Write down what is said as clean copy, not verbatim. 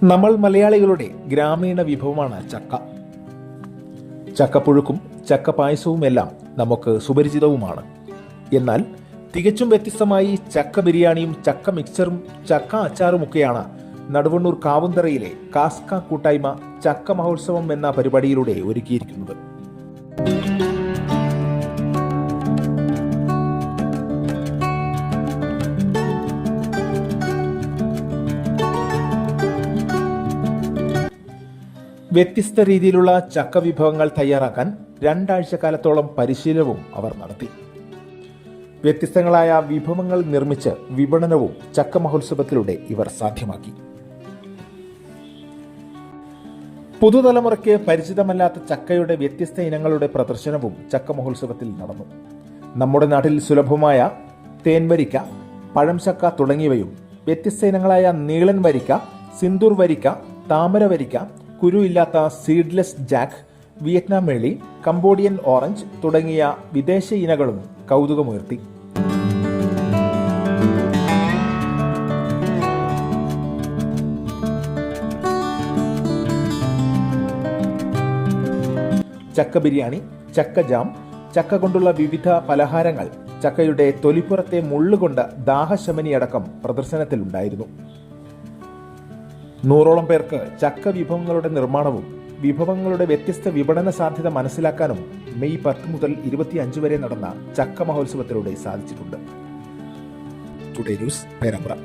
നമ്മൾ മലയാളികളുടെ ഗ്രാമീണ വിഭവമാണ് ചക്ക. ചക്കപ്പുഴുക്കും ചക്ക പായസവും എല്ലാം നമുക്ക് സുപരിചിതവുമാണ്. എന്നാൽ തികച്ചും വ്യത്യസ്തമായി ചക്ക ബിരിയാണിയും ചക്ക മിക്സറും ചക്ക അച്ചാറുമൊക്കെയാണ് നടുവണ്ണൂർ കാവുന്തറയിലെ കാസ്ക കൂട്ടായ്മ ചക്ക മഹോത്സവം എന്ന പരിപാടിയിലൂടെ ഒരുക്കിയിരിക്കുന്നത്. വ്യത്യസ്ത രീതിയിലുള്ള ചക്ക വിഭവങ്ങൾ തയ്യാറാക്കാൻ 2 ആഴ്ച കാലത്തോളം പരിശീലനവും അവർ നടത്തി. വ്യത്യസ്തങ്ങളായ വിഭവങ്ങൾ നിർമ്മിച്ച് വിപണനവും ചക്ക മഹോത്സവത്തിലൂടെ ഇവർ സാധ്യമാക്കി. പുതുതലമുറയ്ക്ക് പരിചിതമല്ലാത്ത ചക്കയുടെ വ്യത്യസ്ത ഇനങ്ങളുടെ പ്രദർശനവും ചക്ക മഹോത്സവത്തിൽ നടന്നു. നമ്മുടെ നാട്ടിൽ സുലഭമായ തേൻവരിക്ക, പഴംചക്ക തുടങ്ങിയവയും വ്യത്യസ്ത ഇനങ്ങളായ നീളൻ വരിക്ക, സിന്ദൂർ വരിക്ക, താമര വരിക്ക, കുരു ഇല്ലാത്ത സീഡ്ലെസ് ജാക്ക്, വിയറ്റ്നാം മേളി, കംബോഡിയൻ ഓറഞ്ച് തുടങ്ങിയ വിദേശ ഇനങ്ങളും കൗതുകമുയർത്തി. ചക്ക ബിരിയാണി, ചക്ക ജാം, ചക്ക കൊണ്ടുള്ള വിവിധ പലഹാരങ്ങൾ, ചക്കയുടെ തൊലിപ്പുറത്തെ മുള്ളുകൊണ്ട് ദാഹശമനി അടക്കം പ്രദർശനത്തിലുണ്ടായിരുന്നു. 100ഓളം പേർക്ക് ചക്ക വിഭവങ്ങളുടെ നിർമ്മാണവും വിഭവങ്ങളുടെ വ്യത്യസ്ത വിപണന സാധ്യത മനസ്സിലാക്കാനും മെയ് 10 മുതൽ 25 വരെ നടന്ന ചക്ക മഹോത്സവത്തിലൂടെ സാധിച്ചിട്ടുണ്ട്. Today news, Perambra.